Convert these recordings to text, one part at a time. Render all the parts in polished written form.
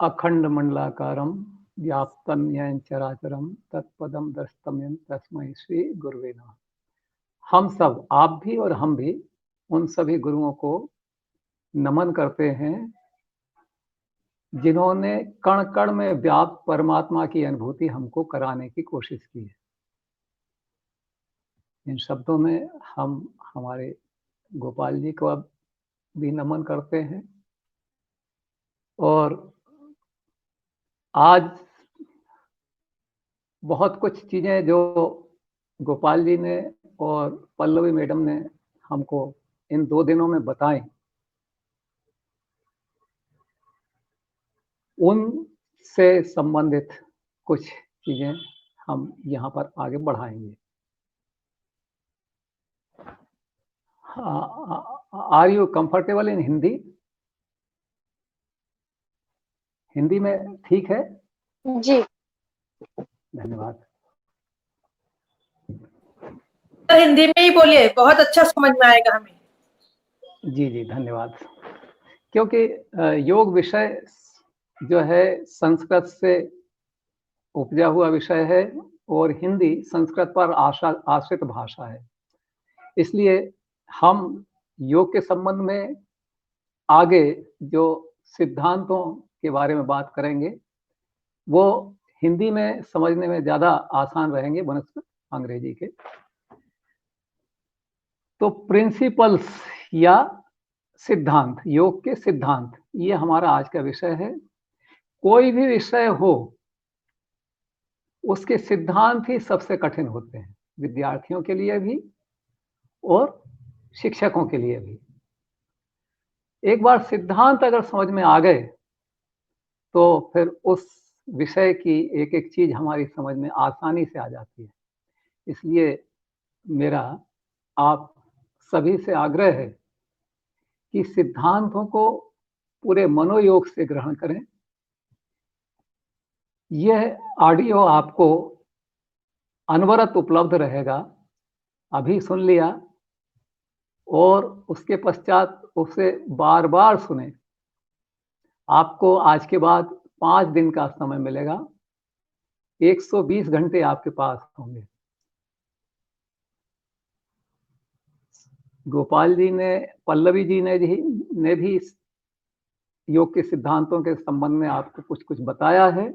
अखंड मंडलाकारं व्याप्तं येन चराचरं तत्पदं दर्शितं येन तस्मै श्री गुरुवे नमः। हम सब, आप भी और हम भी, उन सभी गुरुओं को नमन करते हैं जिन्होंने कण कण में व्याप्त परमात्मा की अनुभूति हमको कराने की कोशिश की है। इन शब्दों में हम हमारे गोपाल जी को अब भी नमन करते हैं। और आज बहुत कुछ चीजें जो गोपाल जी ने और पल्लवी मैडम ने हमको इन 2 दिनों में बताएं, उनसे संबंधित कुछ चीजें हम यहाँ पर आगे बढ़ाएंगे। Are you comfortable in Hindi? Hindi में ठीक है? जी, धन्यवाद। हिंदी में ही बोलिए, बहुत अच्छा समझ में आएगा हमें। जी जी, धन्यवाद। क्योंकि योग विषय जो है संस्कृत से उपजा हुआ विषय है और हिंदी संस्कृत पर आश्रित भाषा है, इसलिए हम योग के संबंध में आगे जो सिद्धांतों के बारे में बात करेंगे वो हिंदी में समझने में ज्यादा आसान रहेंगे बनस्पत अंग्रेजी के। तो प्रिंसिपल्स या सिद्धांत, योग के सिद्धांत, ये हमारा आज का विषय है। कोई भी विषय हो उसके सिद्धांत ही सबसे कठिन होते हैं, विद्यार्थियों के लिए भी और शिक्षकों के लिए भी। एक बार सिद्धांत अगर समझ में आ गए तो फिर उस विषय की एक एक चीज हमारी समझ में आसानी से आ जाती है। इसलिए मेरा आप सभी से आग्रह है कि सिद्धांतों को पूरे मनोयोग से ग्रहण करें। यह ऑडियो आपको अनवरत उपलब्ध रहेगा, अभी सुन लिया और उसके पश्चात उसे बार बार सुने। आपको आज के बाद 5 दिन का समय मिलेगा, 120 घंटे आपके पास होंगे। गोपाल जी ने, पल्लवी जी ने भी योग के सिद्धांतों के संबंध में आपको कुछ कुछ बताया है।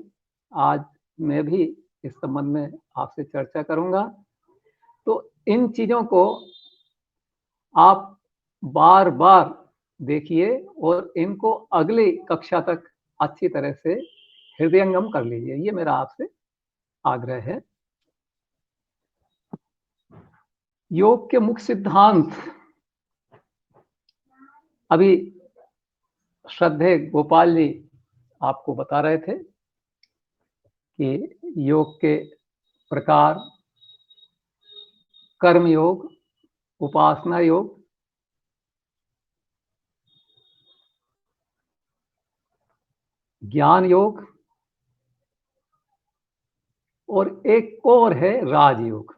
आज मैं भी इस संबंध में आपसे चर्चा करूंगा। तो इन चीजों को आप बार बार देखिए और इनको अगली कक्षा तक अच्छी तरह से हृदयंगम कर लीजिए, ये मेरा आपसे आग्रह है। योग के मुख्य सिद्धांत अभी श्रद्धेय गोपाल जी आपको बता रहे थे कि योग के प्रकार, कर्म योग, उपासना योग, ज्ञान योग और एक और है राजयोग।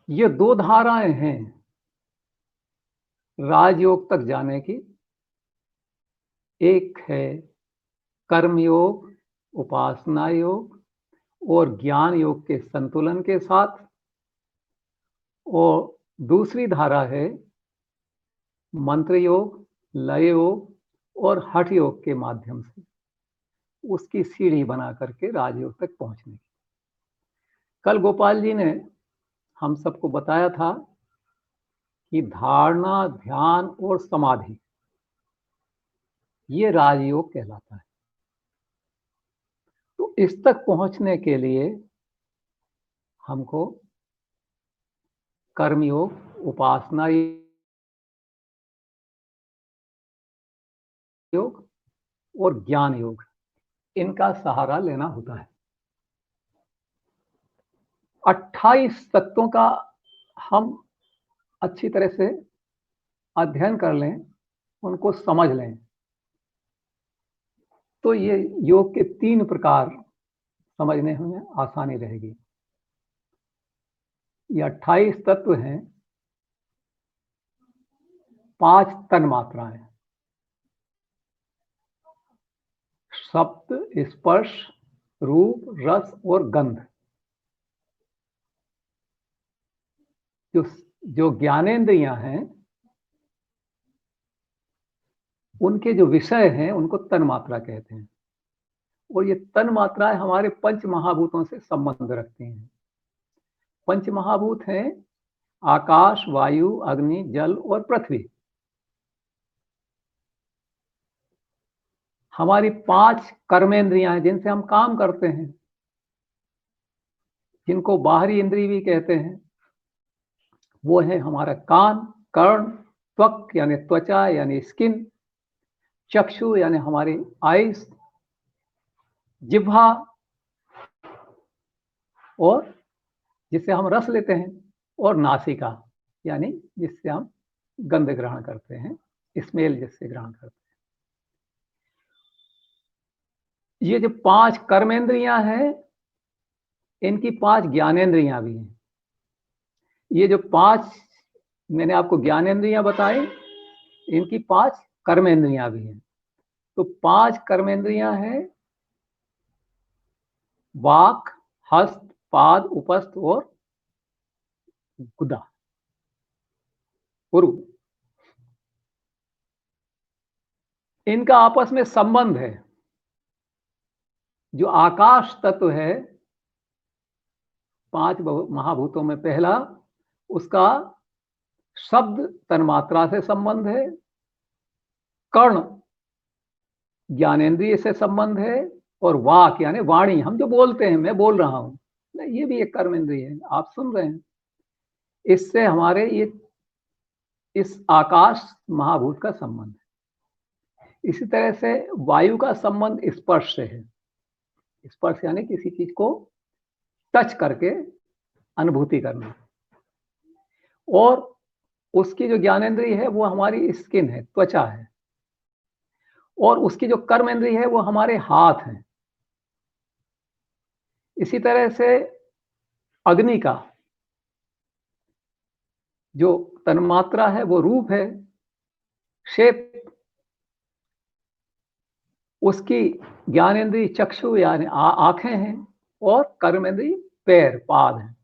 ये 2 धाराएं हैं राजयोग तक जाने की। एक है कर्म योग, उपासना योग और ज्ञान योग के संतुलन के साथ, और दूसरी धारा है मंत्र योग, लय योग और हठ योग के माध्यम से उसकी सीढ़ी बना करके राजयोग तक पहुंचने की। कल गोपाल जी ने हम सबको बताया था कि धारणा, ध्यान और समाधि ये राजयोग कहलाता है। तो इस तक पहुंचने के लिए हमको कर्मयोग, उपासना योग और ज्ञान योग, इनका सहारा लेना होता है। 28 तत्वों का हम अच्छी तरह से अध्ययन कर लें, उनको समझ लें, तो ये योग के 3 प्रकार समझने में आसानी रहेगी। ये 28 तत्व हैं, 5 तन्मात्राएं: शब्द, स्पर्श, रूप, रस और गंध। जो ज्ञानेंद्रियां हैं, उनके जो विषय हैं उनको तन्मात्रा कहते हैं, और ये तन्मात्राएं हमारे पंच महाभूतों से संबंध रखती हैं। पंच महाभूत हैं आकाश, वायु, अग्नि, जल और पृथ्वी। हमारी 5 कर्मेंद्रियां हैं जिनसे हम काम करते हैं, जिनको बाहरी इंद्रिय भी कहते हैं। वो है हमारा कान, कर्ण, त्वक यानी त्वचा यानी स्किन, चक्षु यानी हमारी आईज, जिह्वा और जिससे हम रस लेते हैं, और नासिका यानी जिससे हम गंध ग्रहण करते हैं, स्मेल जिससे ग्रहण करते हैं। ये जो 5 कर्मेंद्रियां हैं, इनकी 5 ज्ञानेंद्रियां भी हैं। ये जो 5 मैंने आपको ज्ञानेंद्रियां बताई, इनकी 5 कर्मेंद्रियां भी हैं। तो 5 कर्मेंद्रियां हैं वाक, हस्त, पाद, उपस्थ और गुदा, पुरु। इनका आपस में संबंध है। जो आकाश तत्व है 5 महाभूतों में पहला, उसका शब्द तन्मात्रा से संबंध है, कर्ण ज्ञानेंद्रिय से संबंध है, और वाक यानी वाणी, हम जो बोलते हैं, मैं बोल रहा हूं, ये भी एक कर्मेंद्रिय है, आप सुन रहे हैं। इससे हमारे ये इस आकाश महाभूत का संबंध है। इसी तरह से वायु का संबंध स्पर्श से है। स्पर्श यानी किसी चीज को टच करके अनुभूति करना, और उसकी जो ज्ञानेंद्रिय है वो हमारी स्किन है, त्वचा है, और उसकी जो कर्मेंद्रिय है वो हमारे हाथ हैं। इसी तरह से अग्नि का जो तन्मात्रा है वो रूप है, शेप, उसकी ज्ञानेंद्रिय चक्षु यानी आंखें हैं, और कर्मेंद्रिय पैर, पाद हैं।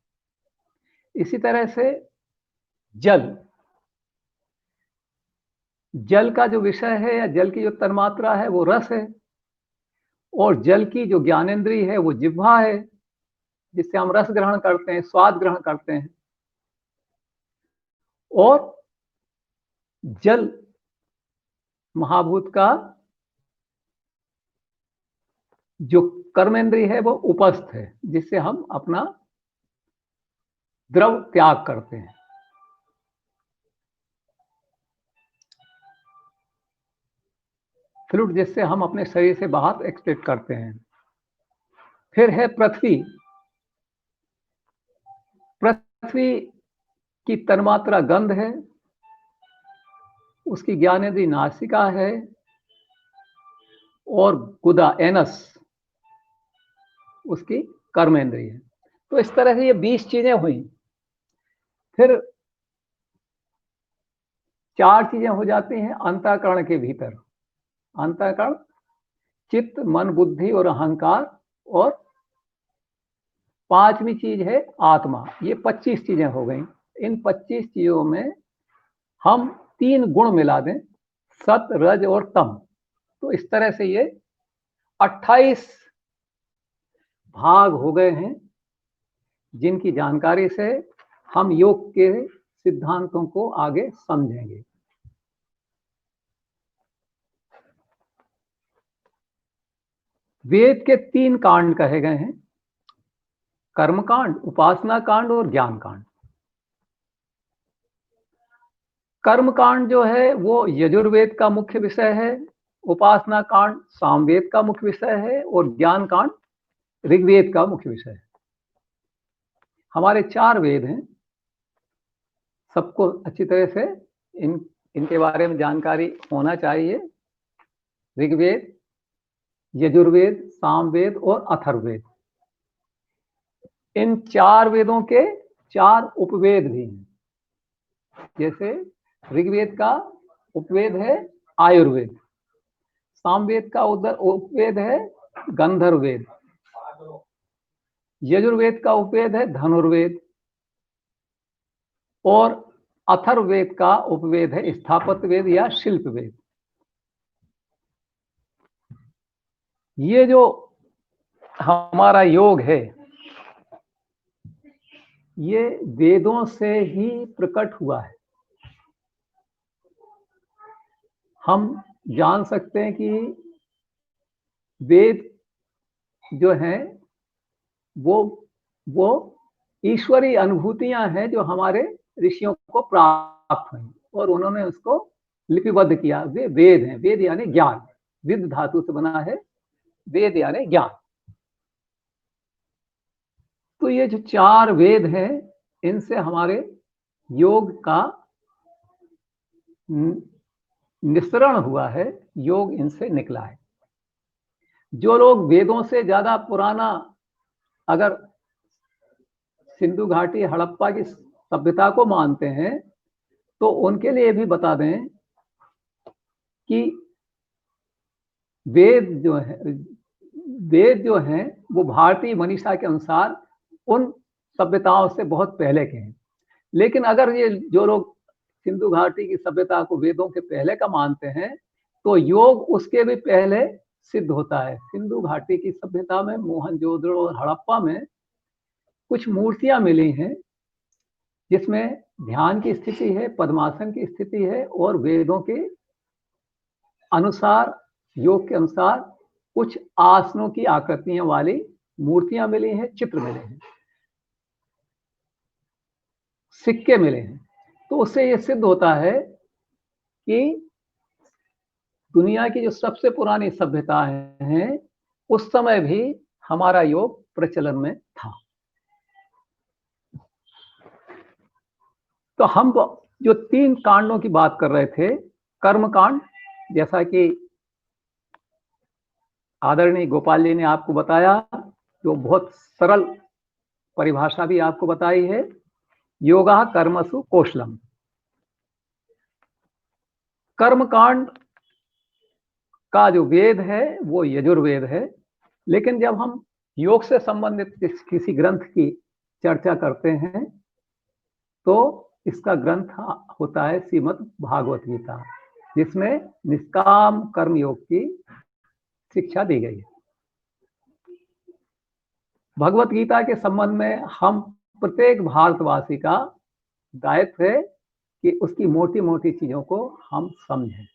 इसी तरह से जल का जो विषय है या जल की जो तन्मात्रा है वो रस है, और जल की जो ज्ञानेंद्रिय है वो जिह्वा है, जिससे हम रस ग्रहण करते हैं, स्वाद ग्रहण करते हैं। और जल महाभूत का जो कर्मेंद्रिय है वो उपस्थ है, जिससे हम अपना द्रव त्याग करते हैं। फ्लूइड, जिससे हम अपने शरीर से बाहर एक्सपेक्ट करते हैं। फिर है पृथ्वी। पृथ्वी की तन्मात्रा गंध है, उसकी ज्ञानेंद्रिय नासिका है, और गुदा एनस उसकी कर्मेंद्रिय है। तो इस तरह से ये 20 चीजें हुई। फिर 4 चीजें हो जाती हैं अंतःकरण के भीतर। अंतःकरण चित्त, मन, बुद्धि और अहंकार, और 5वीं चीज है आत्मा। ये 25 चीजें हो गई। इन 25 चीजों में हम 3 गुण मिला दें, सत, रज और तम, तो इस तरह से ये 28 भाग हो गए हैं, जिनकी जानकारी से हम योग के सिद्धांतों को आगे समझेंगे। वेद के 3 कांड कहे गए हैं, कर्मकांड, उपासना कांड और ज्ञान कांड। कर्मकांड जो है वो यजुर्वेद का मुख्य विषय है, उपासना कांड सामवेद का मुख्य विषय है और ज्ञान कांड ऋग्वेद का मुख्य विषय है। हमारे 4 वेद हैं, सबको अच्छी तरह से इनके बारे में जानकारी होना चाहिए। ऋग्वेद, यजुर्वेद, सामवेद और अथर्ववेद। इन 4 वेदों के 4 उपवेद भी हैं। जैसे ऋग्वेद का उपवेद है आयुर्वेद, सामवेद का उपवेद है गंधर्ववेद, यजुर्वेद का उपवेद है धनुर्वेद और अथर्ववेद का उपवेद है स्थापत्य वेद या शिल्प वेद। ये जो हमारा योग है ये वेदों से ही प्रकट हुआ है। हम जान सकते हैं कि वेद जो हैं वो ईश्वरीय अनुभूतियां हैं जो हमारे ऋषियों को प्राप्त हुई और उन्होंने उसको लिपिबद्ध किया। वे वेद हैं। वेद यानी ज्ञान, विद धातु से बना है वेद यानी ज्ञान। तो ये जो 4 वेद हैं इनसे हमारे योग का निस्सरण हुआ है, योग इनसे निकला है। जो लोग वेदों से ज्यादा पुराना अगर सिंधु घाटी हड़प्पा की सभ्यता को मानते हैं तो उनके लिए भी बता दें कि वेद जो हैं वो भारतीय मनीषा के अनुसार उन सभ्यताओं से बहुत पहले के हैं। लेकिन अगर ये जो लोग सिंधु घाटी की सभ्यता को वेदों के पहले का मानते हैं तो योग उसके भी पहले सिद्ध होता है। सिंधु घाटी की सभ्यता में मोहनजोदड़ो और हड़प्पा में कुछ मूर्तियां मिली हैं जिसमें ध्यान की स्थिति है, पद्मासन की स्थिति है और वेदों के अनुसार, योग के अनुसार कुछ आसनों की आकृतियां वाली मूर्तियां मिली हैं, चित्र मिले हैं, सिक्के मिले हैं। तो उससे यह सिद्ध होता है कि दुनिया की जो सबसे पुरानी सभ्यताएं हैं उस समय भी हमारा योग प्रचलन में था। तो हम जो 3 कांडों की बात कर रहे थे, कर्म कांड, जैसा कि आदरणीय गोपाल जी ने आपको बताया, जो बहुत सरल परिभाषा भी आपको बताई है, योगा कर्मसु कौशलम। कर्म कांड का जो वेद है वो यजुर्वेद है। लेकिन जब हम योग से संबंधित किसी ग्रंथ की चर्चा करते हैं तो इसका ग्रंथ होता है श्रीमद् भागवत गीता, जिसमें निष्काम कर्म योग की शिक्षा दी गई है। भगवत गीता के संबंध में हम प्रत्येक भारतवासी का दायित्व है कि उसकी मोटी मोटी चीजों को हम समझें।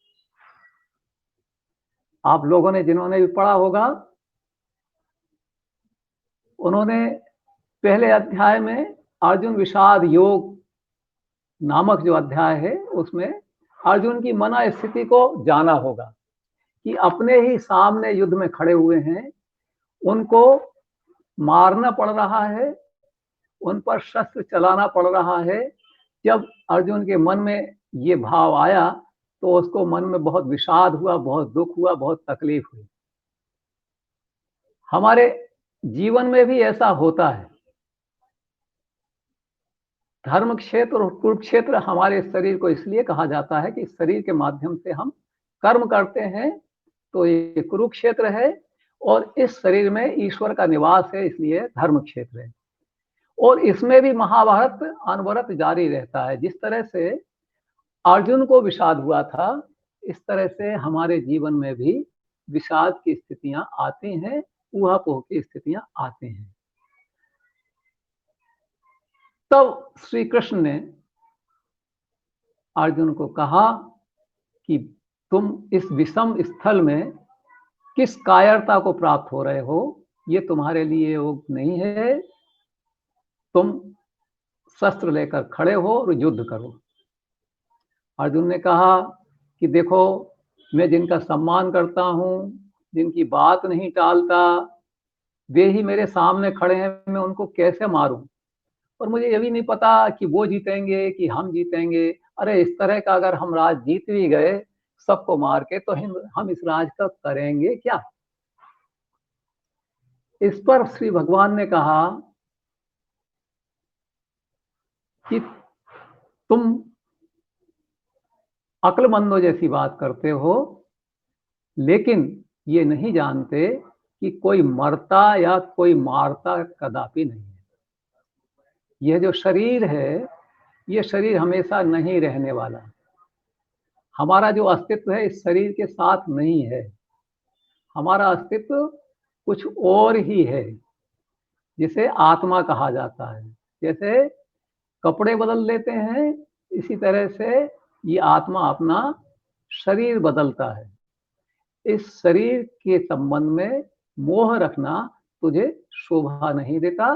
आप लोगों ने जिन्होंने भी पढ़ा होगा उन्होंने पहले अध्याय में अर्जुन विषाद योग नामक जो अध्याय है उसमें अर्जुन की मना स्थिति को जाना होगा कि अपने ही सामने युद्ध में खड़े हुए हैं, उनको मारना पड़ रहा है, उन पर शस्त्र चलाना पड़ रहा है। जब अर्जुन के मन में ये भाव आया तो उसको मन में बहुत विषाद हुआ, बहुत दुख हुआ, बहुत तकलीफ हुई। हमारे जीवन में भी ऐसा होता है। धर्म क्षेत्र और कुरुक्षेत्र हमारे शरीर को इसलिए कहा जाता है कि शरीर के माध्यम से हम कर्म करते हैं, तो ये कुरुक्षेत्र है और इस शरीर में ईश्वर का निवास है, इसलिए धर्म क्षेत्र है। और इसमें भी महाभारत अनवरत जारी रहता है। जिस तरह से अर्जुन को विषाद हुआ था, इस तरह से हमारे जीवन में भी विषाद की स्थितियां आती हैं, ऊहापोह की स्थितियां आती हैं। तब श्री कृष्ण ने अर्जुन को कहा कि तुम इस विषम स्थल में किस कायरता को प्राप्त हो रहे हो, ये तुम्हारे लिए योग नहीं है। तुम शस्त्र लेकर खड़े हो और युद्ध करो। अर्जुन ने कहा कि देखो, मैं जिनका सम्मान करता हूँ, जिनकी बात नहीं टालता, वे ही मेरे सामने खड़े हैं, मैं उनको कैसे मारूं? और मुझे ये भी नहीं पता कि वो जीतेंगे कि हम जीतेंगे। अरे इस तरह का अगर हम राज जीत भी गए सबको मार के, तो हम इस राज का करेंगे क्या? इस पर श्री भगवान ने कहा कि तुम अक्लमंदों जैसी बात करते हो, लेकिन ये नहीं जानते कि कोई मरता या कोई मारता कदापि नहीं है। यह जो शरीर है, ये शरीर हमेशा नहीं रहने वाला। हमारा जो अस्तित्व है इस शरीर के साथ नहीं है। हमारा अस्तित्व कुछ और ही है, जिसे आत्मा कहा जाता है। जैसे कपड़े बदल लेते हैं, इसी तरह से ये आत्मा अपना शरीर बदलता है। इस शरीर के संबंध में मोह रखना तुझे शोभा नहीं देता।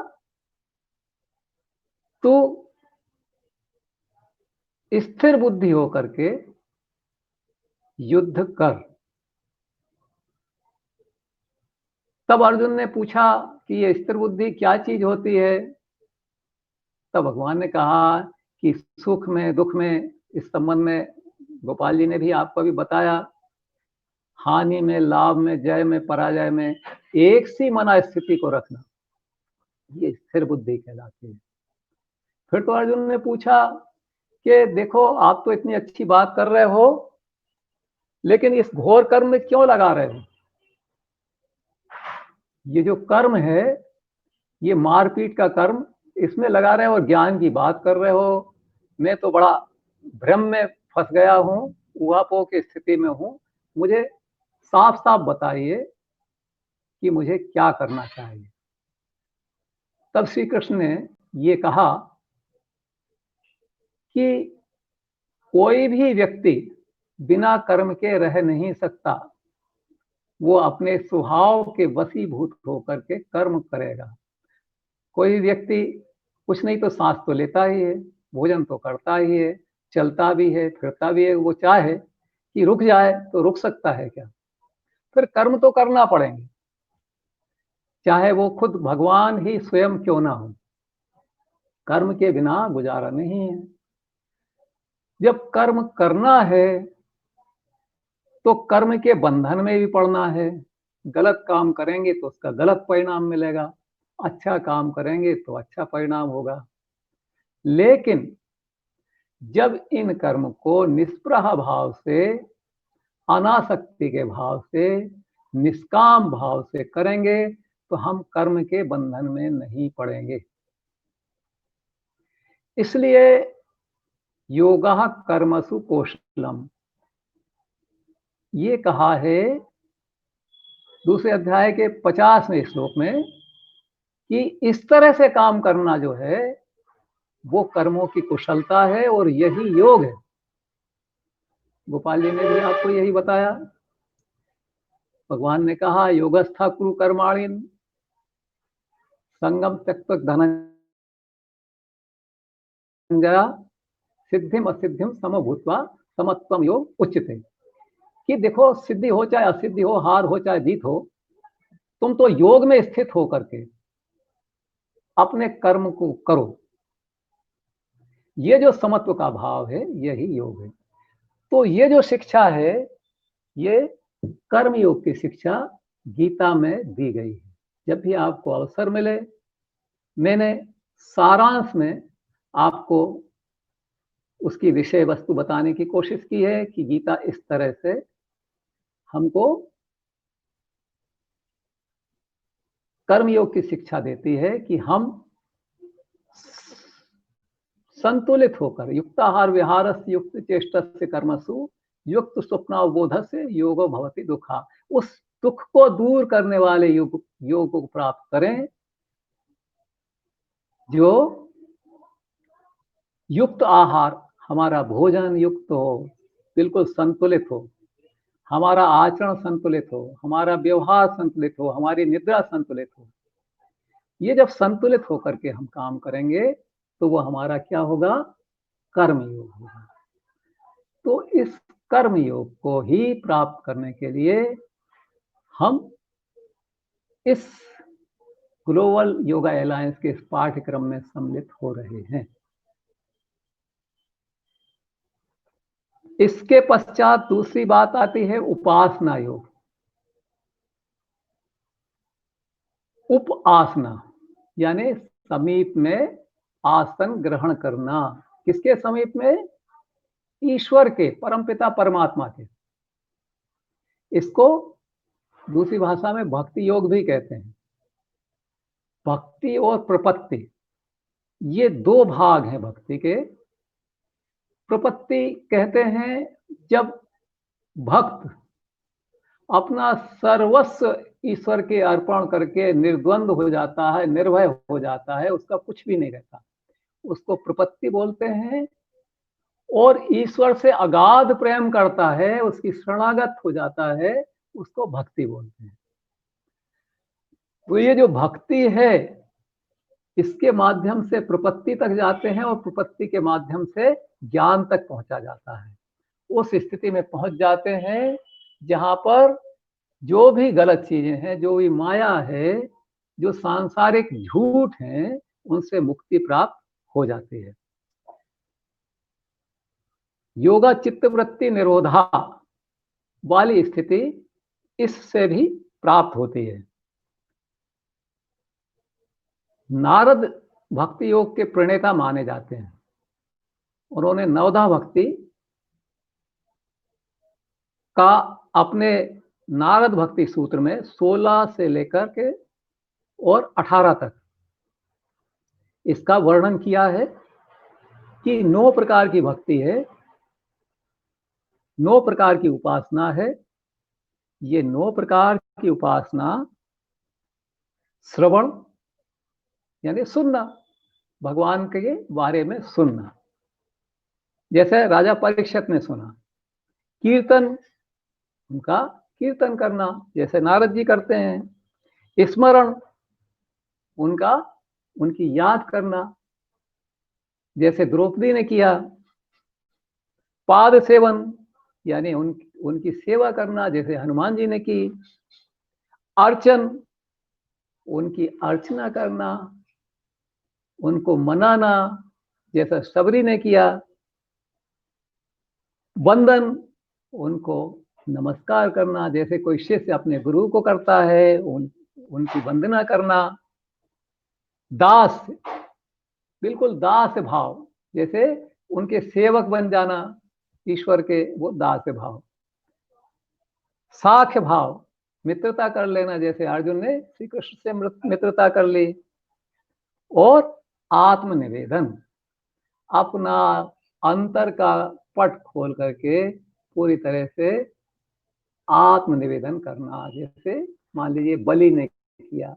तो स्थिर बुद्धि होकर के युद्ध कर। तब अर्जुन ने पूछा कि ये स्थिर बुद्धि क्या चीज होती है? तब भगवान ने कहा कि सुख में दुख में, इस संबंध में गोपाल जी ने भी आपको भी बताया, हानि में, लाभ में, जय में, पराजय में एक सी मना स्थिति को रखना, ये स्थिर बुद्धि कहलाती है। फिर तो अर्जुन ने पूछा कि देखो आप तो इतनी अच्छी बात कर रहे हो, लेकिन इस घोर कर्म में क्यों लगा रहे हो? ये जो कर्म है, ये मारपीट का कर्म, इसमें लगा रहे हो और ज्ञान की बात कर रहे हो। मैं तो बड़ा भ्रम में फंस गया हूँ, ऊहापोह की स्थिति में हूँ। मुझे साफ साफ बताइए कि मुझे क्या करना चाहिए। तब श्री कृष्ण ने ये कहा कि कोई भी व्यक्ति बिना कर्म के रह नहीं सकता। वो अपने स्वभाव के वशीभूत होकर के कर्म करेगा। कोई व्यक्ति कुछ नहीं तो सांस तो लेता ही है, भोजन तो करता ही है, चलता भी है, फिरता भी है। वो चाहे कि रुक जाए तो रुक सकता है क्या? फिर कर्म तो करना पड़ेंगे, चाहे वो खुद भगवान ही स्वयं क्यों ना हो। कर्म के बिना गुजारा नहीं है। जब कर्म करना है तो कर्म के बंधन में भी पड़ना है। गलत काम करेंगे तो उसका गलत परिणाम मिलेगा, अच्छा काम करेंगे तो अच्छा परिणाम होगा। लेकिन जब इन कर्म को निष्प्रह भाव से, अनासक्ति के भाव से, निष्काम भाव से करेंगे तो हम कर्म के बंधन में नहीं पड़ेंगे। इसलिए योगः कर्मसु कौशलम, ये कहा है दूसरे अध्याय के 50वें श्लोक में कि इस तरह से काम करना जो है वो कर्मों की कुशलता है और यही योग है। गोपाल जी ने भी आपको यही बताया। भगवान ने कहा योगस्था कुरु कर्माणि संगम त्यक्त्वा धनंजय सिद्धिम असिद्धिम समभूत्वा समत्वम योग उच्यते। कि देखो सिद्धि हो चाहे असिद्धि हो, हार हो चाहे जीत हो, तुम तो योग में स्थित होकर के अपने कर्म को करो। ये जो समत्व का भाव है यही योग है। तो ये जो शिक्षा है ये कर्म योग की शिक्षा गीता में दी गई है। जब भी आपको अवसर मिले, मैंने सारांश में आपको उसकी विषय वस्तु बताने की कोशिश की है कि गीता इस तरह से हमको कर्मयोग की शिक्षा देती है कि हम संतुलित होकर युक्ताहार विहारस्य युक्त चेष्टस्य कर्मसु युक्त स्वप्नावबोधस्य योगो भवति दुखा, उस दुख को दूर करने वाले योग को प्राप्त करें जो युक्त आहार, हमारा भोजन युक्त हो, बिल्कुल संतुलित हो, हमारा आचरण संतुलित हो, हमारा व्यवहार संतुलित हो, हमारी निद्रा संतुलित हो। ये जब संतुलित होकर के हम काम करेंगे तो वो हमारा क्या होगा? कर्म योग होगा। तो इस कर्म योग को ही प्राप्त करने के लिए हम इस ग्लोबल योगा अलायंस के इस पाठ्यक्रम में सम्मिलित हो रहे हैं। इसके पश्चात दूसरी बात आती है उपासना योग। उपासना यानी समीप में आसन ग्रहण करना। किसके समीप में? ईश्वर के, परमपिता परमात्मा के। इसको दूसरी भाषा में भक्ति योग भी कहते हैं। भक्ति और प्रपत्ति, ये दो भाग हैं भक्ति के। प्रपत्ति कहते हैं जब भक्त अपना सर्वस्व ईश्वर के अर्पण करके निर्द्वंद हो जाता है, निर्भय हो जाता है, उसका कुछ भी नहीं रहता, उसको प्रपत्ति बोलते हैं। और ईश्वर से अगाध प्रेम करता है, उसकी शरणागत हो जाता है, उसको भक्ति बोलते हैं। तो ये जो भक्ति है, इसके माध्यम से प्रपत्ति तक जाते हैं और प्रपत्ति के माध्यम से ज्ञान तक पहुंचा जाता है। उस स्थिति में पहुंच जाते हैं जहां पर जो भी गलत चीजें हैं, जो भी माया है, जो सांसारिक झूठ हैं, उनसे मुक्ति प्राप्त हो जाती है। योगा चित्तवृत्ति निरोधा वाली स्थिति इससे भी प्राप्त होती है। नारद भक्ति योग के प्रणेता माने जाते हैं। उन्होंने नवधा भक्ति का अपने नारद भक्ति सूत्र में 16 से लेकर के और 18 तक इसका वर्णन किया है कि 9 प्रकार की भक्ति है, 9 प्रकार की उपासना है। ये 9 प्रकार की उपासना श्रवण यानी सुनना, भगवान के बारे में सुनना, जैसे राजा परीक्षित ने सुना। कीर्तन, उनका कीर्तन करना जैसे नारद जी करते हैं। स्मरण, उनकी याद करना जैसे द्रौपदी ने किया। पाद सेवन यानी उनकी सेवा करना जैसे हनुमान जी ने की। अर्चन, उनकी अर्चना करना, उनको मनाना जैसा सबरी ने किया। वंदन, उनको नमस्कार करना जैसे कोई शिष्य अपने गुरु को करता है, उनकी वंदना करना। दास, बिल्कुल दास भाव, जैसे उनके सेवक बन जाना ईश्वर के, वो दास भाव। साख्य भाव, मित्रता कर लेना जैसे अर्जुन ने श्री कृष्ण से मित्रता कर ली। और आत्मनिवेदन, अपना अंतर का पट खोल करके पूरी तरह से आत्मनिवेदन करना, जैसे मान लीजिए बलि ने किया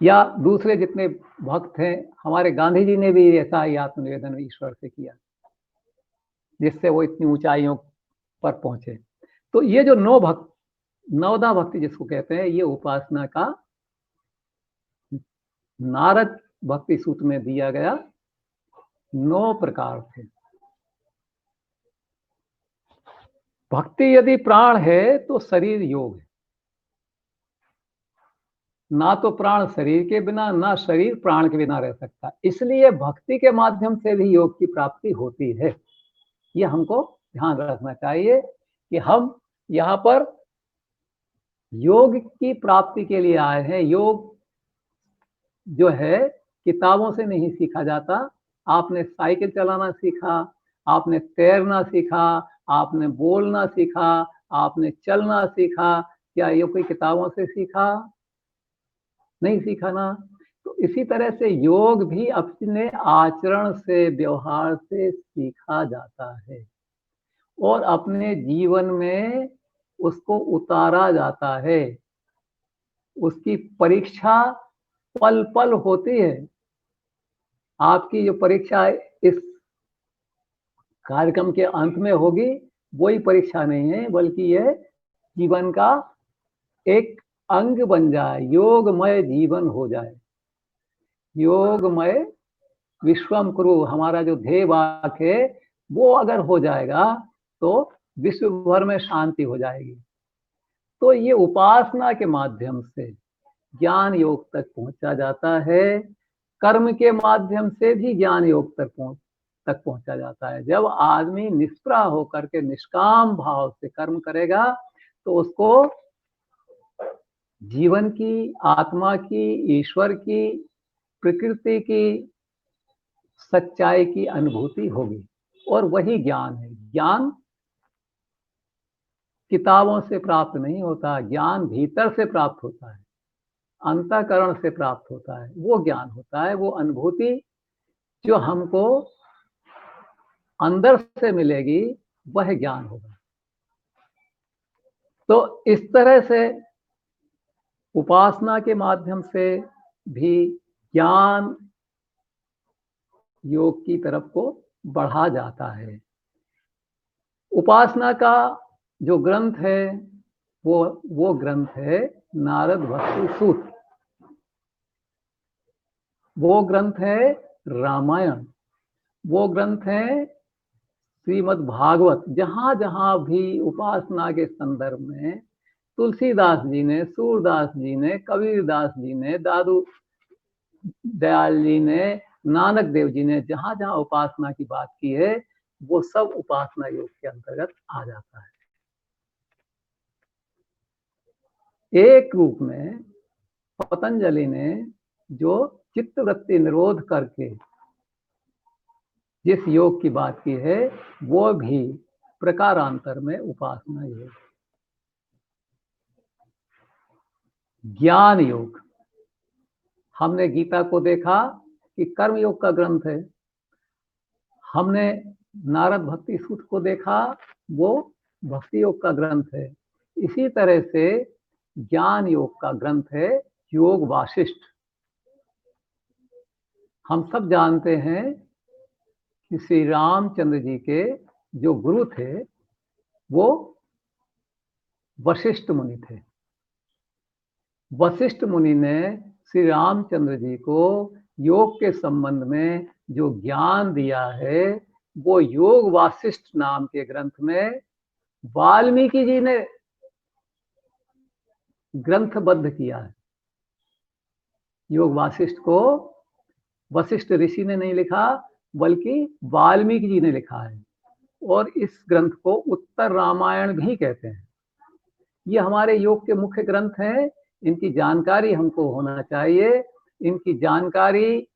या दूसरे जितने भक्त हैं, हमारे गांधी जी ने भी ऐसा ही आत्मनिवेदन ईश्वर से किया जिससे वो इतनी ऊंचाइयों पर पहुंचे। तो ये जो नवधा भक्ति जिसको कहते हैं, ये उपासना का नारद भक्ति सूत्र में दिया गया 9 प्रकार थे। भक्ति यदि प्राण है तो शरीर योग है। ना तो प्राण शरीर के बिना, ना शरीर प्राण के बिना रह सकता। इसलिए भक्ति के माध्यम से भी योग की प्राप्ति होती है। ये हमको ध्यान रखना चाहिए कि हम यहाँ पर योग की प्राप्ति के लिए आए हैं। योग जो है किताबों से नहीं सीखा जाता। आपने साइकिल चलाना सीखा, आपने तैरना सीखा, आपने बोलना सीखा, आपने चलना सीखा, क्या ये कोई किताबों से सीखा? नहीं सीखा ना। तो इसी तरह से योग भी अपने आचरण से, व्यवहार से सीखा जाता है और अपने जीवन में उसको उतारा जाता है। उसकी परीक्षा पल पल होती है। आपकी जो परीक्षा इस कार्यक्रम के अंत में होगी, वही परीक्षा नहीं है, बल्कि यह जीवन का एक अंग बन जाए, योगमय जीवन हो जाए। योगमय विश्वम कुरु, हमारा जो ध्येय वाक्य है, वो अगर हो जाएगा तो विश्व भर में शांति हो जाएगी। तो ये उपासना के माध्यम से ज्ञान योग तक पहुंचा जाता है, कर्म के माध्यम से भी ज्ञान योग तक पहुंचा जाता है। जब आदमी निष्प्रह होकर के निष्काम भाव से कर्म करेगा तो उसको जीवन की, आत्मा की, ईश्वर की, प्रकृति की सच्चाई की अनुभूति होगी और वही ज्ञान है। ज्ञान किताबों से प्राप्त नहीं होता, ज्ञान भीतर से प्राप्त होता है, अंतःकरण से प्राप्त होता है। वो ज्ञान होता है, वो अनुभूति जो हमको अंदर से मिलेगी, वह ज्ञान होगा। तो इस तरह से उपासना के माध्यम से भी ज्ञान योग की तरफ को बढ़ा जाता है। उपासना का जो ग्रंथ है वो ग्रंथ है नारद भक्ति सूत्र। वो ग्रंथ है रामायण। वो ग्रंथ है श्रीमद् भागवत। जहां जहां भी उपासना के संदर्भ में तुलसीदास जी ने, सूरदास जी ने, कबीरदास जी ने, दादू दयाल जी ने, नानक देव जी ने जहां जहां उपासना की बात की है, वो सब उपासना योग के अंतर्गत आ जाता है। एक रूप में पतंजलि ने जो चित्तवृत्ति निरोध करके जिस योग की बात की है, वो भी प्रकारांतर में उपासना योग। ज्ञान योग, हमने गीता को देखा कि कर्म योग का ग्रंथ है। हमने नारद भक्ति सूत्र को देखा, वो भक्ति योग का ग्रंथ है। इसी तरह से ज्ञान योग का ग्रंथ है योग वासिष्ठ। हम सब जानते हैं कि श्री रामचंद्र जी के जो गुरु थे वो वशिष्ठ मुनि थे। वशिष्ठ मुनि ने श्री रामचंद्र जी को योग के संबंध में जो ज्ञान दिया है, वो योग वासिष्ठ नाम के ग्रंथ में वाल्मीकि जी ने ग्रंथबद्ध किया है। योग वासिष्ठ को वशिष्ठ ऋषि ने नहीं लिखा, बल्कि वाल्मीकि जी ने लिखा है। और इस ग्रंथ को उत्तर रामायण भी कहते हैं। ये हमारे योग के मुख्य ग्रंथ हैं। इनकी जानकारी हमको होना चाहिए। इनकी जानकारी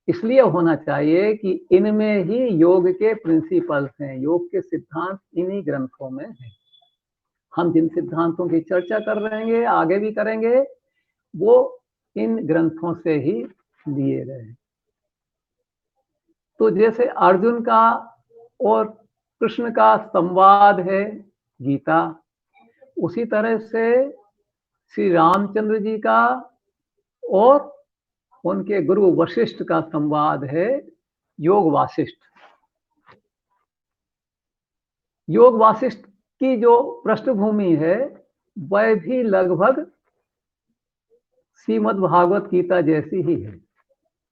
इसलिए होना चाहिए कि इनमें ही योग के प्रिंसिपल्स हैं, योग के सिद्धांत इन्हीं ग्रंथों में हैं। हम जिन सिद्धांतों की चर्चा कर रहे हैं, आगे भी करेंगे, वो इन ग्रंथों से ही लिए गए हैं। तो जैसे अर्जुन का और कृष्ण का संवाद है गीता, उसी तरह से श्री रामचंद्र जी का और उनके गुरु वशिष्ठ का संवाद है योग वासिष्ठ। योग वासिष्ठ की जो पृष्ठभूमि है वह भी लगभग श्रीमद् भागवत गीता जैसी ही है।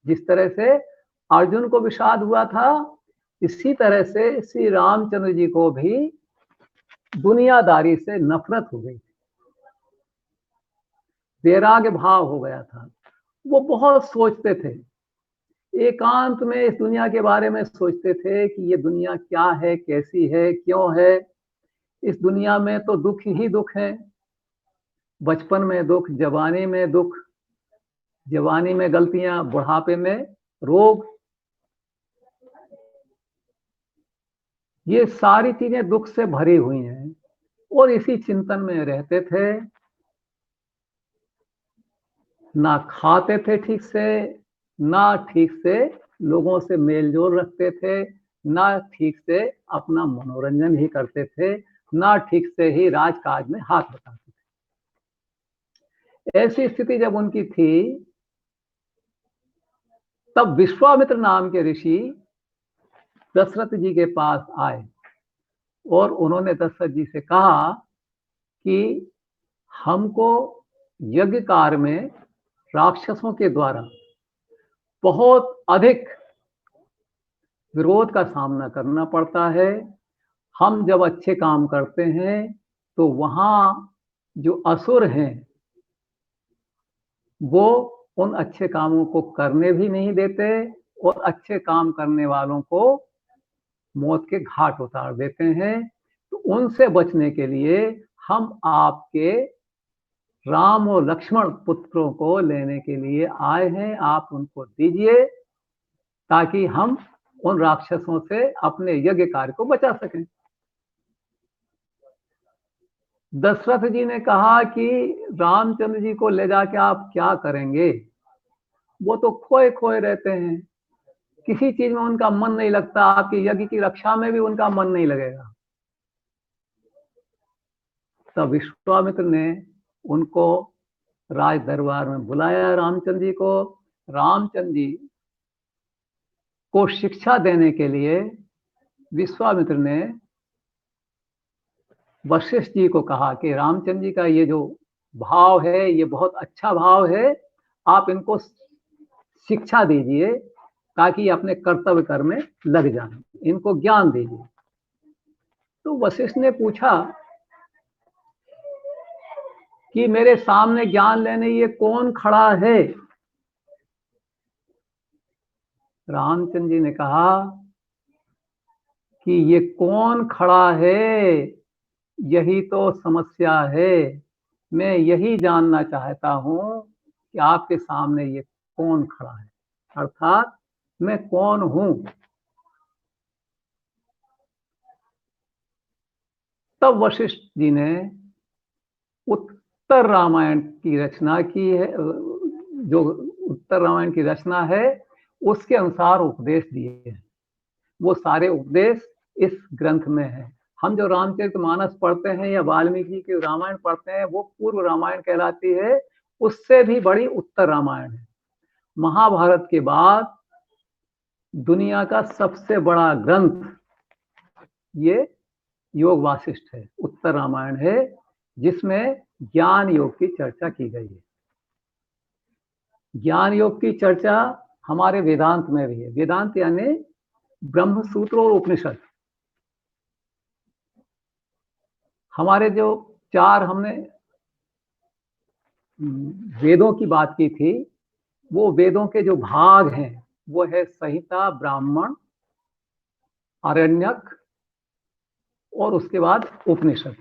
जिस तरह से अर्जुन को विषाद हुआ था, इसी तरह से श्री रामचंद्र जी को भी दुनियादारी से नफरत हो गई, वैराग्य भाव हो गया था। वो बहुत सोचते थे, एकांत में इस दुनिया के बारे में सोचते थे कि ये दुनिया क्या है, कैसी है, क्यों है। इस दुनिया में तो दुख ही दुख है। बचपन में दुख, जवानी में दुख, जवानी में गलतियां, बुढ़ापे में रोग, ये सारी चीजें दुख से भरी हुई हैं। और इसी चिंतन में रहते थे। ना खाते थे ठीक से, ना ठीक से लोगों से मेल जोल रखते थे, ना ठीक से अपना मनोरंजन ही करते थे, ना ठीक से ही राजकाज में हाथ बटाते थे। ऐसी स्थिति जब उनकी थी, तब विश्वामित्र नाम के ऋषि दशरथ जी के पास आए और उन्होंने दशरथ जी से कहा कि हमको यज्ञ कार्य में राक्षसों के द्वारा बहुत अधिक विरोध का सामना करना पड़ता है। हम जब अच्छे काम करते हैं तो वहां जो असुर हैं वो उन अच्छे कामों को करने भी नहीं देते और अच्छे काम करने वालों को मौत के घाट उतार देते हैं। तो उनसे बचने के लिए हम आपके राम और लक्ष्मण पुत्रों को लेने के लिए आए हैं, आप उनको दीजिए ताकि हम उन राक्षसों से अपने यज्ञ कार्य को बचा सकें। दशरथ जी ने कहा कि रामचंद्र जी को ले जाके आप क्या करेंगे, वो तो खोए खोए रहते हैं, किसी चीज में उनका मन नहीं लगता, आपके यज्ञ की रक्षा में भी उनका मन नहीं लगेगा। तब विश्वामित्र ने उनको राज दरबार में बुलाया रामचंद्र जी को। रामचंद्र जी को शिक्षा देने के लिए विश्वामित्र ने वशिष्ठ जी को कहा कि रामचंद्र जी का ये जो भाव है ये बहुत अच्छा भाव है, आप इनको शिक्षा दीजिए ताकि अपने कर्तव्य कर्म में लग जाएं, इनको ज्ञान दीजिए। तो वशिष्ठ ने पूछा कि मेरे सामने ज्ञान लेने ये कौन खड़ा है। रामचंद्र जी ने कहा कि ये कौन खड़ा है, यही तो समस्या है, मैं यही जानना चाहता हूं कि आपके सामने ये कौन खड़ा है, अर्थात मैं कौन हूं। तब वशिष्ठ जी ने उत्तर रामायण की रचना की है, जो उत्तर रामायण की रचना है उसके अनुसार उपदेश दिए हैं। वो सारे उपदेश इस ग्रंथ में है। हम जो रामचरितमानस पढ़ते हैं या वाल्मीकि की रामायण पढ़ते हैं वो पूर्व रामायण कहलाती है, उससे भी बड़ी उत्तर रामायण है। महाभारत के बाद दुनिया का सबसे बड़ा ग्रंथ ये योग वासिष्ठ है, उत्तर रामायण है, जिसमें ज्ञान योग की चर्चा की गई है। ज्ञान योग की चर्चा हमारे वेदांत में भी है। वेदांत यानी ब्रह्म सूत्र और उपनिषद। हमारे जो चार हमने वेदों की बात की थी, वो वेदों के जो भाग हैं वो है संहिता, ब्राह्मण, आरण्यक और उसके बाद उपनिषद।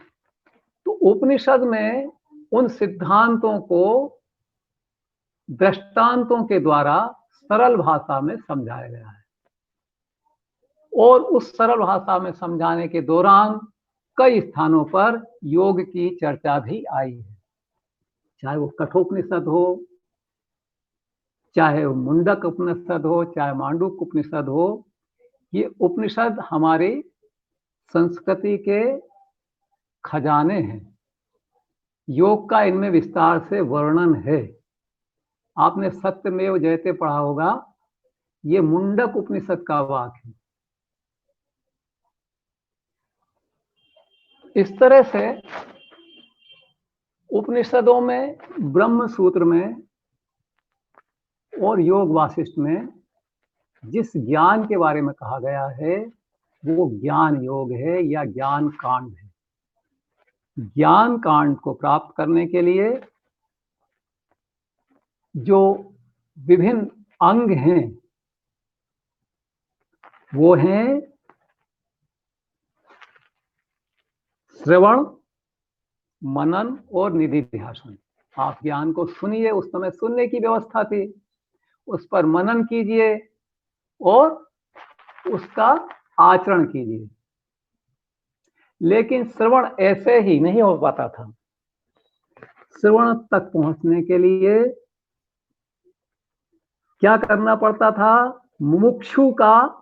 तो उपनिषद में उन सिद्धांतों को दृष्टांतों के द्वारा सरल भाषा में समझाया गया है और उस सरल भाषा में समझाने के दौरान कई स्थानों पर योग की चर्चा भी आई है, चाहे वो कठोपनिषद हो, चाहे वो मुंडक उपनिषद हो, चाहे मांडूक उपनिषद हो। ये उपनिषद हमारी संस्कृति के खजाने हैं। योग का इनमें विस्तार से वर्णन है। आपने सत्यमेव जयते पढ़ा होगा, ये मुंडक उपनिषद का वाक्य है। इस तरह से उपनिषदों में, ब्रह्म सूत्र में और योग वासिष्ठ में जिस ज्ञान के बारे में कहा गया है वो ज्ञान योग है या ज्ञान कांड है। ज्ञान कांड को प्राप्त करने के लिए जो विभिन्न अंग हैं वो हैं श्रवण, मनन और निधिध्यासन। आप ज्ञान को सुनिए, उस समय सुनने की व्यवस्था थी, उस पर मनन कीजिए और उसका आचरण कीजिए। लेकिन श्रवण ऐसे ही नहीं हो पाता था। श्रवण तक पहुंचने के लिए क्या करना पड़ता था? मुमुक्षु का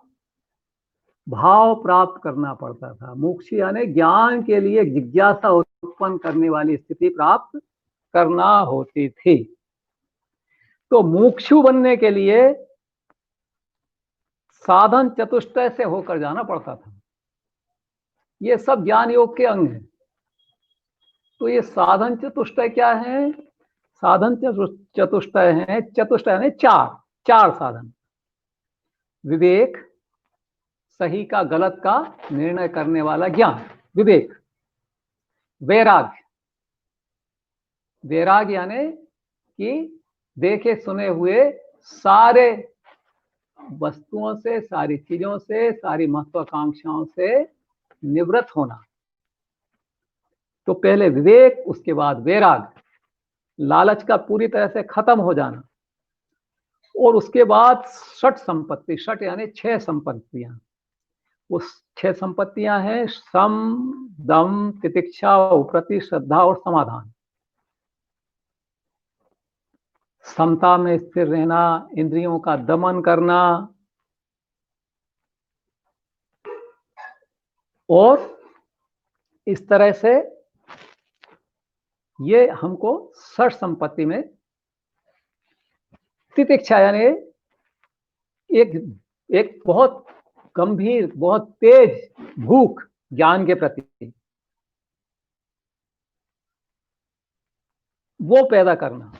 भाव प्राप्त करना पड़ता था। मुमुक्षु यानी ज्ञान के लिए जिज्ञासा उत्पन्न करने वाली स्थिति प्राप्त करना होती थी। तो मुमुक्षु बनने के लिए साधन चतुष्टय से होकर जाना पड़ता था। ये सब ज्ञान योग के अंग हैं। तो ये साधन चतुष्टय क्या है? साधन चतुष्टय है, चतुष्टय यानी चार साधन: विवेक, सही का गलत का निर्णय करने वाला ज्ञान, विवेक। वैराग्य, वैराग्य यानी कि देखे सुने हुए सारे वस्तुओं से, सारी चीजों से, सारी महत्वाकांक्षाओं से निवृत्त होना। तो पहले विवेक, उसके बाद वैराग्य, लालच का पूरी तरह से खत्म हो जाना, और उसके बाद षट संपत्ति, षट यानी 6 संपत्तियां। उस 6 संपत्तियां हैं सम, दम, तितिक्षा, उपरति, श्रद्धा और समाधान। समता में स्थिर रहना, इंद्रियों का दमन करना, और इस तरह से ये हमको षट संपत्ति में, तितिक्षा यानी एक बहुत गंभीर, बहुत तेज भूख ज्ञान के प्रति, वो पैदा करना।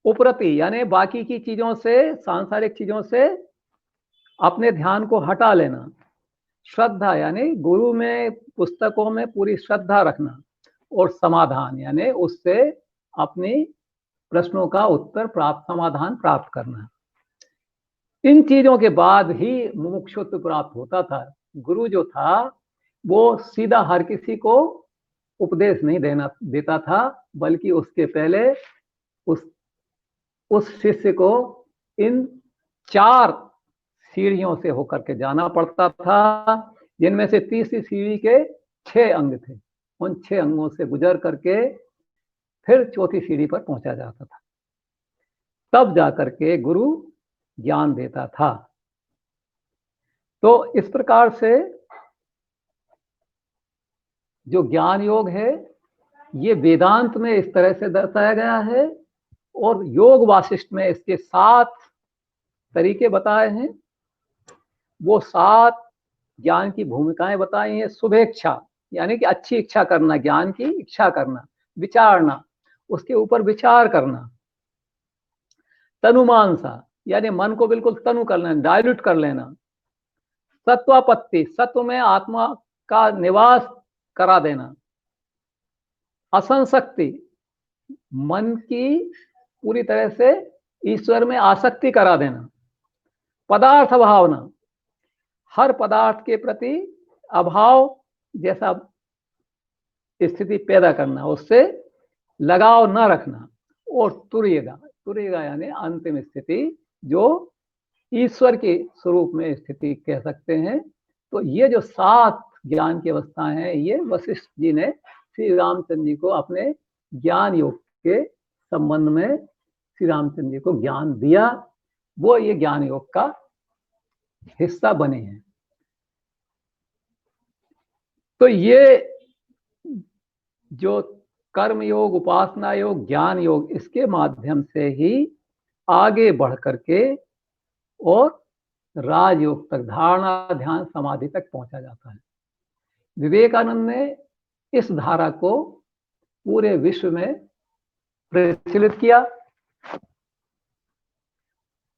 उपरति यानी बाकी की चीजों से, सांसारिक चीजों से अपने ध्यान को हटा लेना। श्रद्धा यानी गुरु में, पुस्तकों में पूरी श्रद्धा रखना। और समाधान यानी उससे अपनी प्रश्नों का उत्तर प्राप्त, समाधान प्राप्त करना। इन चीजों के बाद ही मुमुक्षुत्व प्राप्त होता था। गुरु जो था वो सीधा हर किसी को उपदेश नहीं देता था, बल्कि उसके पहले उस शिष्य को इन 4 सीढ़ियों से होकर के जाना पड़ता था, जिनमें से तीसरी सीढ़ी के 6 अंग थे। उन 6 अंगों से गुजर करके फिर चौथी सीढ़ी पर पहुंचा जाता था, तब जाकर के गुरु ज्ञान देता था। तो इस प्रकार से जो ज्ञान योग है, ये वेदांत में इस तरह से दर्शाया गया है, और योग वासिष्ठ में इसके 7 तरीके बताए हैं। वो 7 ज्ञान की भूमिकाएं बताई हैं। शुभेच्छा यानी कि अच्छी इच्छा करना, ज्ञान की इच्छा करना। विचारना, उसके ऊपर विचार करना। तनुमानसा यानी मन को बिल्कुल तनु कर लेना, डायल्यूट कर लेना। सत्वापत्ति, सत्व में आत्मा का निवास करा देना। असंशक्ति, मन की पूरी तरह से ईश्वर में आसक्ति करा देना। पदार्थ भावना, हर पदार्थ के प्रति अभाव जैसा स्थिति पैदा करना, उससे लगाव न रखना। और तुर्यगा, तुर्यगा यानी अंतिम स्थिति, जो ईश्वर के स्वरूप में स्थिति कह सकते हैं। तो ये जो 7 ज्ञान की अवस्थाएं हैं, ये वशिष्ठ जी ने श्री रामचंद्र जी को अपने ज्ञान योग के संबंध में श्री रामचंद्र जी को ज्ञान दिया। वो ये ज्ञान योग का हिस्सा बने हैं। तो ये जो कर्म योग, उपासना योग, ज्ञान योग, इसके माध्यम से ही आगे बढ़ करके और राजयोग तक, धारणा, ध्यान, समाधि तक पहुंचा जाता है। विवेकानंद ने इस धारा को पूरे विश्व में प्रचलित किया।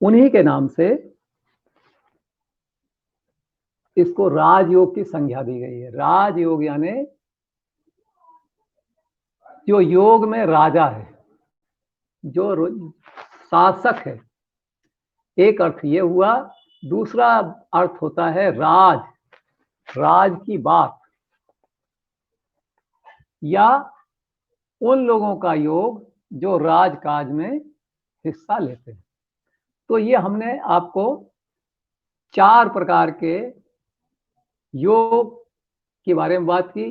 उन्हीं के नाम से इसको राजयोग की संज्ञा दी गई है। राजयोग यानी जो योग में राजा है, जो शासक है, एक अर्थ ये हुआ। दूसरा अर्थ होता है राज, राज की बात, या उन लोगों का योग जो राजकाज में हिस्सा लेते हैं। तो ये हमने आपको 4 प्रकार के योग के बारे में बात की।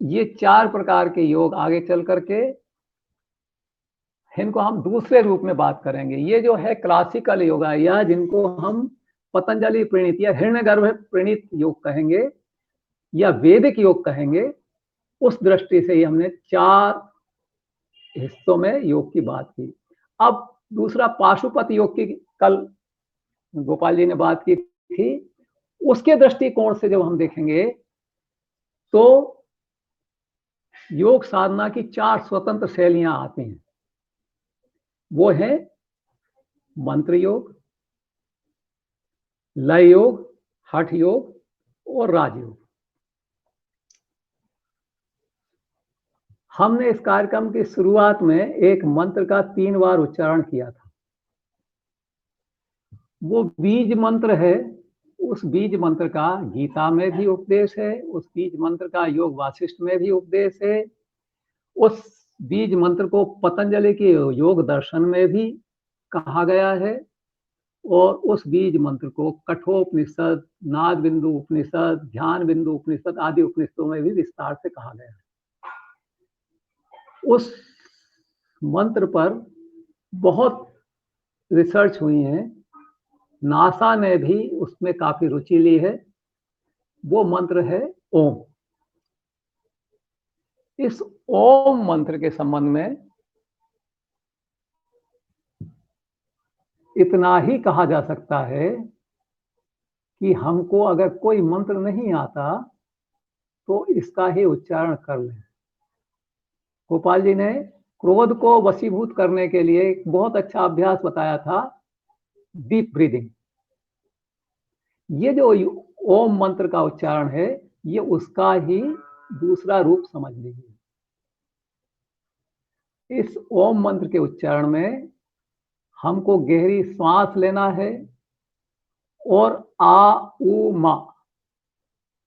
ये 4 प्रकार के योग आगे चल करके इनको हम दूसरे रूप में बात करेंगे। ये जो है क्लासिकल योगा, या जिनको हम पतंजलि प्रणीत या हिरण्यगर्भ प्रणीत योग कहेंगे, या वैदिक योग कहेंगे, उस दृष्टि से ही हमने 4 हिस्सों में योग की बात की। अब दूसरा पाशुपत योग की कल गोपाल जी ने बात की थी। उसके दृष्टिकोण से जब हम देखेंगे तो योग साधना की 4 स्वतंत्र शैलियां आती हैं। वो है मंत्र योग, लय योग, हठ योग और राजयोग। हमने इस कार्यक्रम की शुरुआत में एक मंत्र का 3 बार उच्चारण किया था। वो बीज मंत्र है, उस बीज मंत्र का गीता में भी उपदेश है, उस बीज मंत्र का योग वासिष्ठ में भी उपदेश है, उस बीज मंत्र को पतंजलि के योग दर्शन में भी कहा गया है, और उस बीज मंत्र को कठोपनिषद, नाद बिंदु उपनिषद, ध्यान बिंदु उपनिषद आदि उपनिषदों में भी विस्तार से कहा गया है। उस मंत्र पर बहुत रिसर्च हुई है, नासा ने भी उसमें काफी रुचि ली है। वो मंत्र है ओम। इस ओम मंत्र के संबंध में इतना ही कहा जा सकता है कि हमको अगर कोई मंत्र नहीं आता तो इसका ही उच्चारण कर लें। गोपाल जी ने क्रोध को वशीभूत करने के लिए एक बहुत अच्छा अभ्यास बताया था, डीप ब्रीदिंग। ये जो ओम मंत्र का उच्चारण है, ये उसका ही दूसरा रूप समझ लीजिए। इस ओम मंत्र के उच्चारण में हमको गहरी श्वास लेना है और आ उ मा,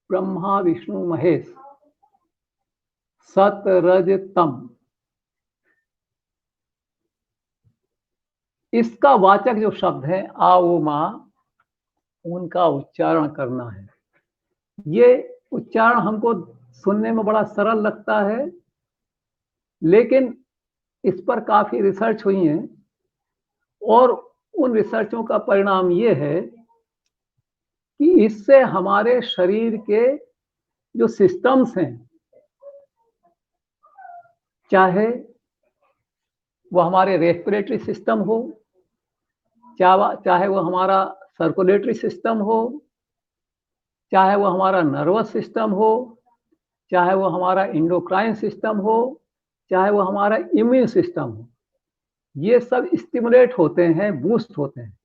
ब्रह्मा विष्णु महेश, सत रज तम, इसका वाचक जो शब्द है आ उ मा, उनका उच्चारण करना है। ये उच्चारण हमको सुनने में बड़ा सरल लगता है, लेकिन इस पर काफी रिसर्च हुई है, और उन रिसर्चों का परिणाम ये है कि इससे हमारे शरीर के जो सिस्टम्स हैं, चाहे वो हमारे रेस्पिरेटरी सिस्टम हो, चाहे वो हमारा सर्कुलेटरी सिस्टम हो, चाहे वो हमारा नर्वस सिस्टम हो, चाहे वो हमारा इंडोक्राइन सिस्टम हो, चाहे वो हमारा इम्यून सिस्टम हो, ये सब स्टिमुलेट होते हैं, बूस्ट होते हैं।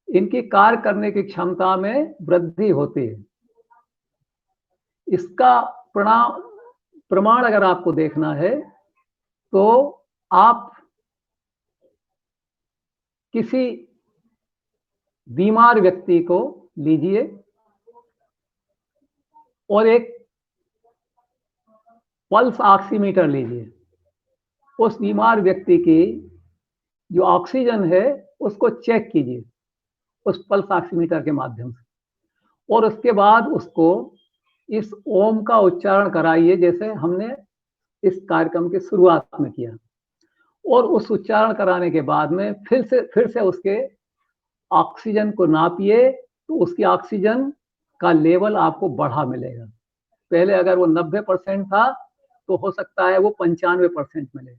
इनकी कार्य करने की क्षमता में वृद्धि होती है। इसका प्रमाण अगर आपको देखना है तो आप किसी बीमार व्यक्ति को लीजिए और एक पल्स ऑक्सीमीटर लीजिए। उस बीमार व्यक्ति की जो ऑक्सीजन है उसको चेक कीजिए उस पल्स ऑक्सीमीटर के माध्यम से, और उसके बाद उसको इस ओम का उच्चारण कराइए, जैसे हमने इस कार्यक्रम की शुरुआत में किया। और उस उच्चारण कराने के बाद में फिर से उसके ऑक्सीजन को नापिए, तो उसकी ऑक्सीजन का लेवल आपको बढ़ा मिलेगा। पहले अगर वो 90% था तो हो सकता है वो 95% मिले।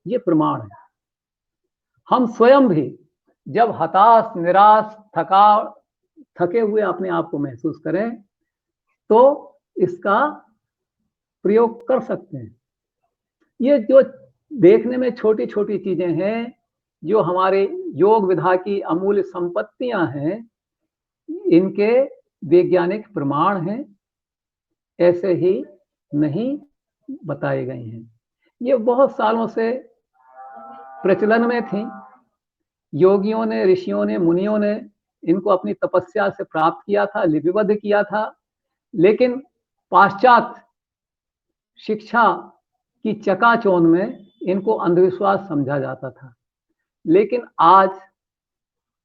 ये प्रमाण है। हम स्वयं भी जब हताश, निराश, थके हुए अपने आप को महसूस करें तो इसका प्रयोग कर सकते हैं। ये जो देखने में छोटी छोटी चीजें हैं, जो हमारे योग विधा की अमूल्य संपत्तियां हैं, इनके वैज्ञानिक प्रमाण हैं, ऐसे ही नहीं बताए गए हैं। ये बहुत सालों से प्रचलन में थी। योगियों ने, ऋषियों ने, मुनियों ने इनको अपनी तपस्या से प्राप्त किया था, लिपिबद्ध किया था, लेकिन पाश्चात्य शिक्षा की चकाचौंध में इनको अंधविश्वास समझा जाता था। लेकिन आज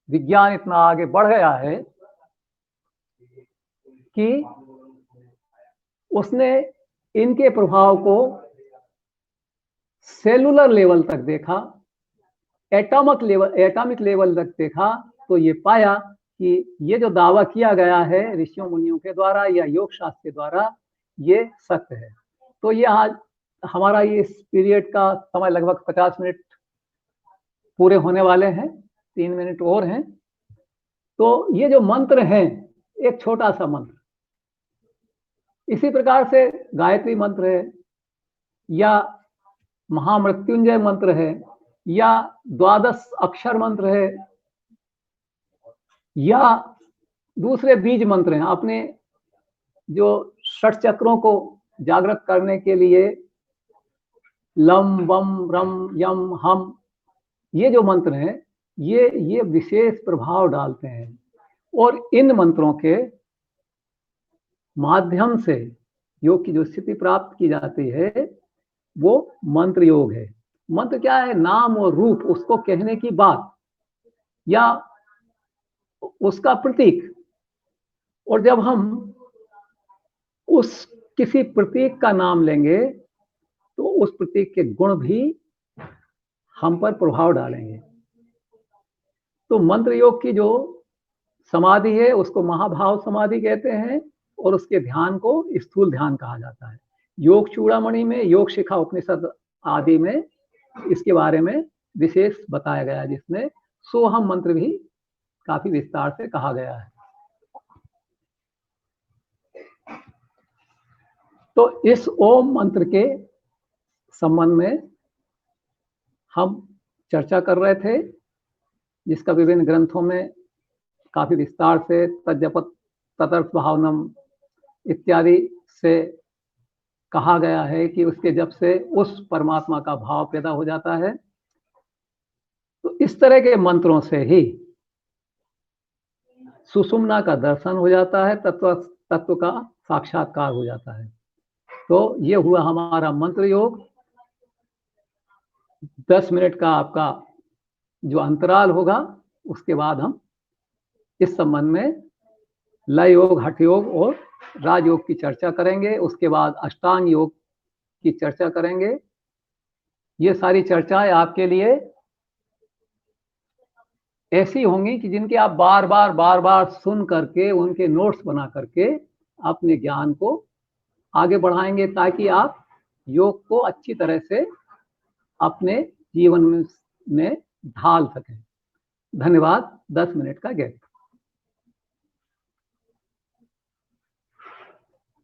विज्ञान इतना आगे बढ़ गया है कि उसने इनके प्रभाव को सेलुलर लेवल तक देखा, एटॉमिक लेवल तक देखा, तो ये पाया कि ये जो दावा किया गया है ऋषियों मुनियों के द्वारा या योग शास्त्र के द्वारा, ये सत्य है। तो ये आज हमारा ये इस पीरियड का समय लगभग 50 मिनट पूरे होने वाले हैं, 3 मिनट और हैं। तो ये जो मंत्र है, एक छोटा सा मंत्र, इसी प्रकार से गायत्री मंत्र है, या महामृत्युंजय मंत्र है, या 12 अक्षर मंत्र है, या दूसरे बीज मंत्र हैं, अपने जो षट चक्रों को जागृत करने के लिए लम वम रम यम हम, ये जो मंत्र हैं ये विशेष प्रभाव डालते हैं। और इन मंत्रों के माध्यम से योग की जो स्थिति प्राप्त की जाती है वो मंत्र योग है। मंत्र क्या है? नाम और रूप, उसको कहने की बात या उसका प्रतीक। और जब हम उस किसी प्रतीक का नाम लेंगे तो उस प्रतीक के गुण भी हम पर प्रभाव डालेंगे। तो मंत्र योग की जो समाधि है उसको महाभाव समाधि कहते हैं और उसके ध्यान को स्थूल ध्यान कहा जाता है। योग चूड़ामणि में, योग शिखा उपनिषद आदि में इसके बारे में विशेष बताया गया है, जिसमें सोहम मंत्र भी काफी विस्तार से कहा गया है। तो इस ओम मंत्र के संबंध में हम चर्चा कर रहे थे, जिसका विभिन्न ग्रंथों में काफी विस्तार से तज्जपत तदर्थ भावनम इत्यादि से कहा गया है कि उसके जप से उस परमात्मा का भाव पैदा हो जाता है। तो इस तरह के मंत्रों से ही सुषुम्ना का दर्शन हो जाता है, तत्व का साक्षात्कार हो जाता है। तो ये हुआ हमारा मंत्र योग। 10 मिनट का आपका जो अंतराल होगा, उसके बाद हम इस संबंध में लय योग, हठ योग और राजयोग की चर्चा करेंगे। उसके बाद अष्टांग योग की चर्चा करेंगे। ये सारी चर्चाएं आपके लिए ऐसी होंगी कि जिनके आप बार बार सुन करके, उनके नोट्स बना करके अपने ज्ञान को आगे बढ़ाएंगे, ताकि आप योग को अच्छी तरह से अपने जीवन में ढाल सकें। धन्यवाद। 10 मिनट का गैप।